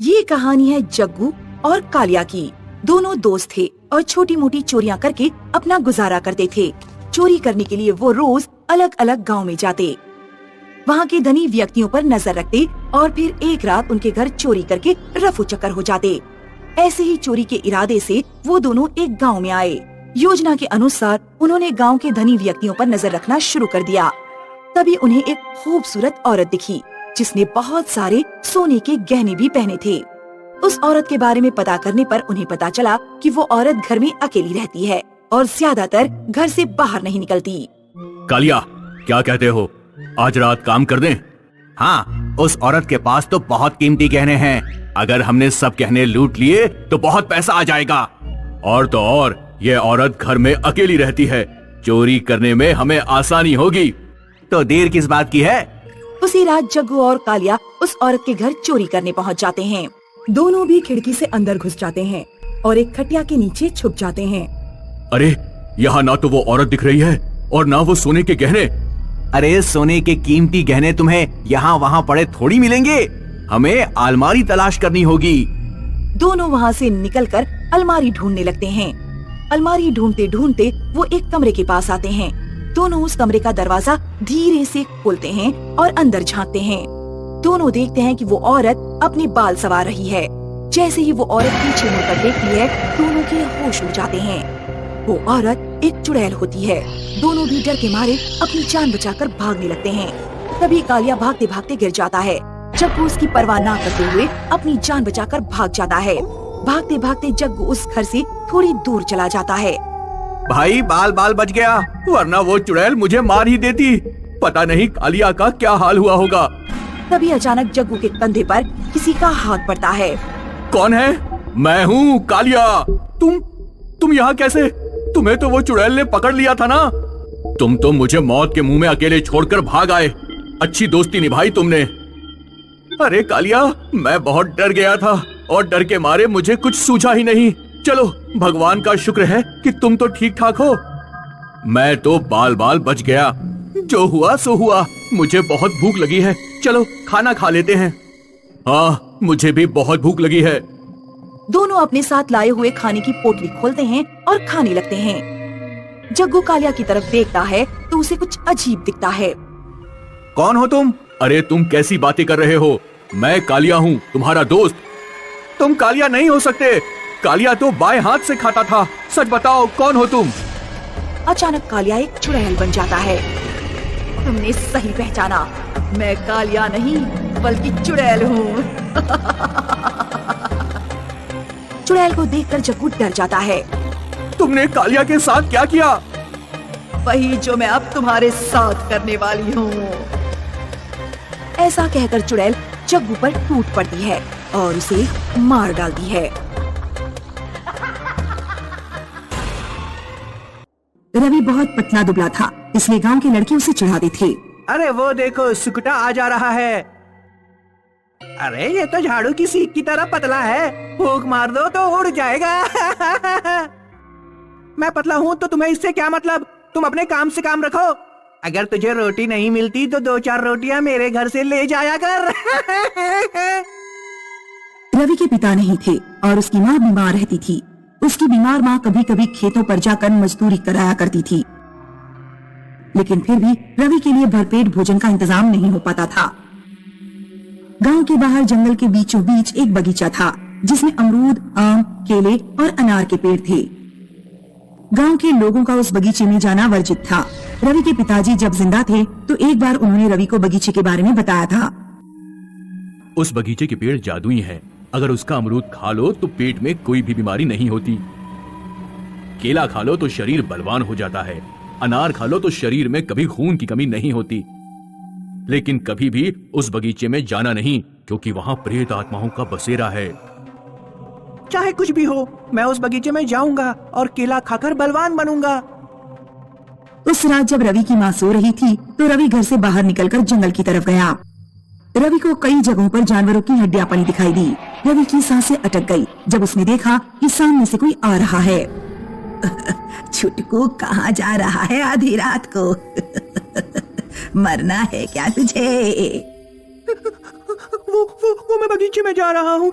ये कहानी है जग्गू और कालिया की। दोनों दोस्त थे और छोटी मोटी चोरियां करके अपना गुजारा करते थे। चोरी करने के लिए वो रोज अलग अलग गांव में जाते, वहाँ के धनी व्यक्तियों पर नजर रखते और फिर एक रात उनके घर चोरी करके रफू चक्कर हो जाते। ऐसे ही चोरी के इरादे से वो दोनों एक गांव में आए। योजना के अनुसार उन्होंने गांव के धनी व्यक्तियों पर नजर रखना शुरू कर दिया। तभी उन्हें एक खूबसूरत औरत दिखी जिसने बहुत सारे सोने के गहने भी पहने थे। उस औरत के बारे में पता करने पर उन्हें पता चला कि वो औरत घर में अकेली रहती है और ज्यादातर घर से बाहर नहीं निकलती। कालिया, क्या कहते हो, आज रात काम कर दें? हाँ, उस औरत के पास तो बहुत कीमती गहने हैं। अगर हमने सब गहने लूट लिए तो बहुत पैसा आ जाएगा। और तो और ये औरत घर में अकेली रहती है, चोरी करने में हमें आसानी होगी। तो देर किस बात की है? उसी रात जग्गू और कालिया उस औरत के घर चोरी करने पहुंच जाते हैं। दोनों भी खिड़की से अंदर घुस जाते हैं और एक खटिया के नीचे छुप जाते हैं। अरे, यहाँ ना तो वो औरत दिख रही है और ना वो सोने के गहने। अरे, सोने के कीमती गहने तुम्हें यहाँ वहाँ पड़े थोड़ी मिलेंगे। हमें अलमारी तलाश करनी होगी। दोनों वहाँ से निकलकर अलमारी ढूंढने लगते हैं। अलमारी ढूंढते ढूंढते वो एक कमरे के पास आते हैं। दोनों उस कमरे का दरवाजा धीरे से खोलते हैं और अंदर झांकते हैं। दोनों देखते हैं कि वो औरत अपने बाल संवार रही है। जैसे ही वो औरत पीछे मुड़कर देखती है, दोनों के होश उड़ जाते हैं। वो औरत एक चुड़ैल होती है। दोनों भी डर के मारे अपनी जान बचाकर भागने लगते हैं। तभी कालिया भागते भागते गिर जाता है। जग्गू उसकी परवाह ना करते हुए अपनी जान बचाकर भाग जाता है। भागते भागते जग्गू उस घर से थोड़ी दूर चला जाता है। भाई, बाल बाल बच गया, वरना वो चुड़ैल मुझे मार ही देती। पता नहीं कालिया का क्या हाल हुआ होगा। तभी अचानक जग्गू के कंधे पर किसी का हाथ पड़ता है। कौन है? मैं हूँ कालिया। तुम यहाँ कैसे? तुम्हें तो वो चुड़ैल ने पकड़ लिया था ना। तुम तो मुझे मौत के मुंह में अकेले छोड़कर भाग आए। अच्छी दोस्ती निभाई तुमने। अरे कालिया, मैं बहुत डर गया था और डर के मारे मुझे कुछ सूझा ही नहीं। चलो, भगवान का शुक्र है कि तुम तो ठीक ठाक हो। मैं तो बाल बाल बच गया। जो हुआ सो हुआ। मुझे बहुत भूख लगी है, चलो खाना खा लेते हैं। हाँ, मुझे भी बहुत भूख लगी है। दोनों अपने साथ लाए हुए खाने की पोटली खोलते हैं और खाने लगते हैं। जग्गू कालिया की तरफ देखता है तो उसे कुछ अजीब दिखता है। कौन हो तुम? अरे, तुम कैसी बातें कर रहे हो? मैं कालिया हूँ, तुम्हारा दोस्त। तुम कालिया नहीं हो सकते। कालिया तो बाएं हाथ से खाता था। सच बताओ, कौन हो तुम? अचानक कालिया एक चुड़ैल बन जाता है। तुमने सही पहचाना, मैं कालिया नहीं बल्कि चुड़ैल हूँ। चुड़ैल को देखकर जग्गू डर जाता है। तुमने कालिया के साथ क्या किया? वही जो मैं अब तुम्हारे साथ करने वाली हूँ। ऐसा कहकर चुड़ैल जग्गू पर टूट पड़ती है और उसे मार डालती है। रवि बहुत पतला दुबला था, इसलिए गांव के लड़के उसे चिढ़ाते थे। अरे वो देखो, सुकुटा आ जा रहा है। अरे ये तो झाड़ू की सीख की तरह पतला है, फूंक मार दो तो उड़ जाएगा। मैं पतला हूँ तो तुम्हें इससे क्या मतलब? तुम अपने काम से काम रखो। अगर तुझे रोटी नहीं मिलती तो 2-4 रोटियां मेरे घर से ले जाया कर। रवि के पिता नहीं थे और उसकी माँ बीमार रहती थी। उसकी बीमार माँ कभी कभी खेतों पर जाकर मजदूरी कराया करती थी, लेकिन फिर भी रवि के लिए भरपेट भोजन का इंतजाम नहीं हो पाता था। गांव के बाहर जंगल के बीचों बीच एक बगीचा था जिसमें अमरूद, आम, केले और अनार के पेड़ थे। गांव के लोगों का उस बगीचे में जाना वर्जित था। रवि के पिताजी जब जिंदा थे तो एक बार उन्होंने रवि को बगीचे के बारे में बताया था। उस बगीचे के पेड़ जादुई हैं। अगर उसका अमरूद खा लो तो पेट में कोई भी बीमारी नहीं होती। केला खा लो तो शरीर बलवान हो जाता है। अनार खा लो तो शरीर में कभी खून की कमी नहीं होती। लेकिन कभी भी उस बगीचे में जाना नहीं, क्योंकि वहां प्रेत आत्माओं का बसेरा है। चाहे कुछ भी हो, मैं उस बगीचे में जाऊंगा और केला खाकर बलवान बनूंगा। उस रात जब रवि की माँ सो रही थी तो रवि घर से बाहर निकलकर जंगल की तरफ गया। रवि को कई जगहों पर जानवरों की हड्डियां पड़ी दिखाई दी। रवि की सांसें अटक गई जब उसने देखा कि सामने से कोई आ रहा है। छुटकू, कहाँ जा रहा है आधी रात को? मरना है क्या तुझे? वो वो मैं बगीचे में जा रहा हूँ।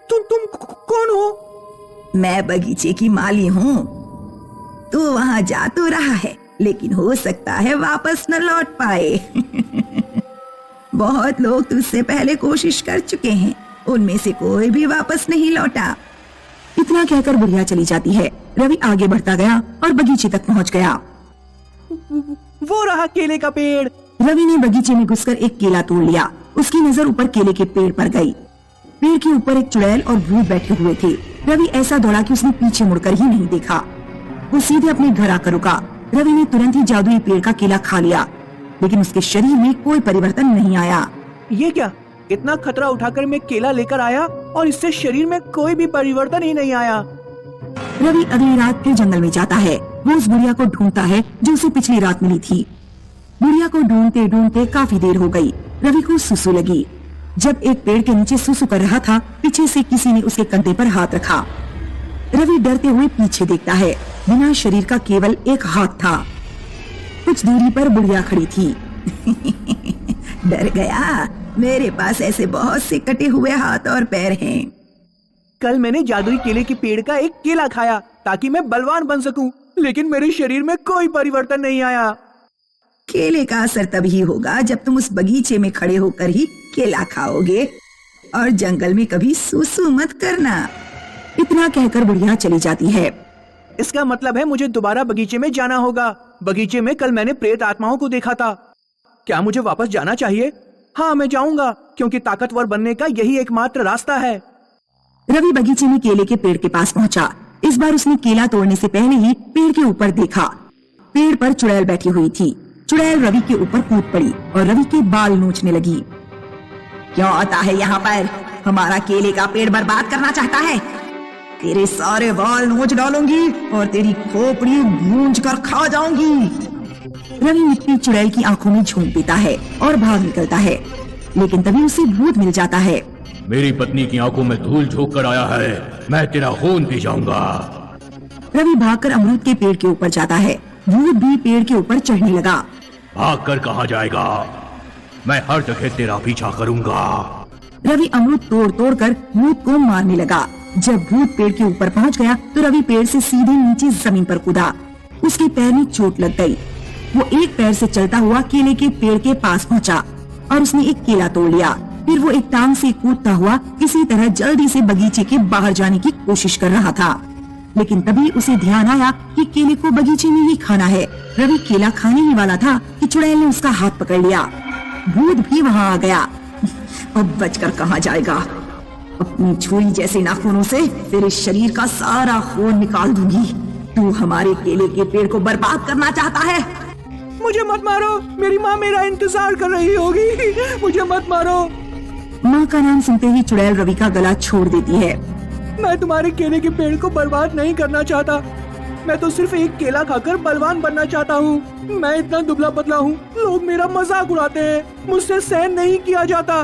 तुम कौन हो? मैं बगीचे की माली हूँ। तू वहाँ जा तो रहा है, लेकिन हो सकता है वापस न लौट पाए। बहुत लोग तुझसे पहले कोशिश कर चुके हैं, उनमें से कोई भी वापस नहीं लौटा। इतना कहकर बुढ़िया चली जाती है। रवि आगे बढ़ता गया और बगीचे तक पहुंच गया। वो रहा केले का पेड़। रवि ने बगीचे में घुसकर एक केला तोड़ लिया। उसकी नजर ऊपर केले के पेड़ पर गई। पेड़ के ऊपर एक चुड़ैल और भूत बैठे हुए थे। रवि ऐसा दौड़ा कि उसने पीछे मुड़कर ही नहीं देखा। वो सीधे अपने घर आकर रुका। रवि ने तुरंत ही जादुई पेड़ का केला खा लिया, लेकिन उसके शरीर में कोई परिवर्तन नहीं आया। ये क्या? इतना खतरा उठाकर मैं केला लेकर आया और इससे शरीर में कोई भी परिवर्तन ही नहीं आया। रवि अगली रात फिर जंगल में जाता है। वो उस बुढ़िया को ढूंढता है जो उसे पिछली रात मिली थी। बुढ़िया को ढूंढते ढूंढते काफी देर हो गई। रवि को सुसु लगी। जब एक पेड़ के नीचे सुसु कर रहा था, पीछे से किसी ने उसके कंधे पर हाथ रखा। रवि डरते हुए पीछे देखता है। बिना शरीर का केवल एक हाथ था। कुछ दूरी पर बुढ़िया खड़ी थी। डर गया? मेरे पास ऐसे बहुत से कटे हुए हाथ और पैर हैं। कल मैंने जादुई केले के पेड़ का एक केला खाया ताकि मैं बलवान बन सकूं, लेकिन मेरे शरीर में कोई परिवर्तन नहीं आया। केले का असर तभी होगा जब तुम उस बगीचे में खड़े होकर ही केला खाओगे, और जंगल में कभी सुसु मत करना। इतना कहकर बुढ़िया चली जाती है। इसका मतलब है मुझे दोबारा बगीचे में जाना होगा। बगीचे में कल मैंने प्रेत आत्माओं को देखा था। क्या मुझे वापस जाना चाहिए? हाँ, मैं जाऊंगा, क्योंकि ताकतवर बनने का यही एकमात्र रास्ता है। रवि बगीचे में केले के पेड़ के पास पहुंचा। इस बार उसने केला तोड़ने से पहले ही पेड़ के ऊपर देखा। पेड़ पर चुड़ैल बैठी हुई थी। चुड़ैल रवि के ऊपर कूद पड़ी और रवि के बाल नोचने लगी। क्यों आता है यहाँ पर? हमारा केले का पेड़ बर्बाद करना चाहता है? तेरे सारे बाल नोच डालूंगी और तेरी खोपड़ी गूंज कर खा जाऊंगी। रवि मिट्टी चुड़ैल की आंखों में झोंक देता है और भाग निकलता है, लेकिन तभी उसे भूत मिल जाता है। मेरी पत्नी की आंखों में धूल झोंक कर आया है, मैं तेरा खून पी जाऊंगा। रवि भागकर अमरूद के पेड़ के ऊपर जाता है। भूत भी पेड़ के ऊपर चढ़ने लगा। भाग कर कहाँ जाएगा? मैं हर जगह तेरा पीछा करूंगा। रवि अमरूद तोड़ तोड़ कर भूत को मारने लगा। जब भूत पेड़ के ऊपर पहुंच गया तो रवि पेड़ से सीधे नीचे जमीन पर कूदा। उसके पैर में चोट लग गई। वो एक पैर से चलता हुआ केले के पेड़ के पास पहुंचा और उसने एक केला तोड़ लिया। फिर वो एक टांग से कूदता हुआ किसी तरह जल्दी से बगीचे के बाहर जाने की कोशिश कर रहा था, लेकिन तभी उसे ध्यान आया कि केले को बगीचे में ही खाना है। रवि केला खाने ही वाला था कि चुड़ैल ने उसका हाथ पकड़ लिया। भूत भी वहाँ आ गया। अब बचकर कहाँ जाएगा? अपनी छुरी जैसे नाखूनों से तेरे शरीर का सारा खून निकाल दूंगी। तू हमारे केले के पेड़ को बर्बाद करना चाहता है? मुझे मत मारो, मेरी माँ मेरा इंतजार कर रही होगी। मुझे मत मारो। माँ का नाम सुनते ही चुड़ैल रवि का गला छोड़ देती है। मैं तुम्हारे केले के पेड़ को बर्बाद नहीं करना चाहता। मैं तो सिर्फ एक केला खाकर बलवान बनना चाहता हूँ। मैं इतना दुबला पतला हूँ, लोग मेरा मजाक उड़ाते हैं, मुझसे सहन नहीं किया जाता।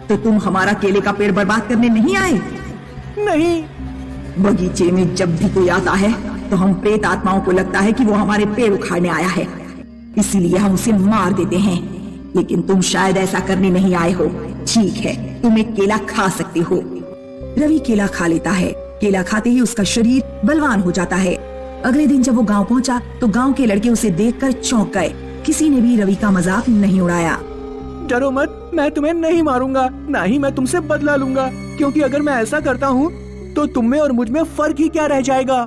तो तुम हमारा केले का पेड़ बर्बाद करने नहीं आए? नहीं। बगीचे में जब भी कोई आता है तो हम प्रेत आत्माओं को लगता है कि वो हमारे पेड़ उखाड़ने आया है, इसीलिए हम उसे मार देते हैं। लेकिन तुम शायद ऐसा करने नहीं आए हो। ठीक है, तुम एक केला खा सकते हो। रवि केला खा लेता है। केला खाते ही उसका शरीर बलवान हो जाता है। अगले दिन जब वो गांव पहुंचा तो गांव के लड़के उसे देखकर चौंक गए। किसी ने भी रवि का मजाक नहीं उड़ाया। डरो मत, मैं तुम्हें नहीं मारूंगा, ना ही मैं तुमसे बदला लूंगा, क्योंकि अगर मैं ऐसा करता हूँ तो तुम में और मुझ में फर्क ही क्या रह जाएगा।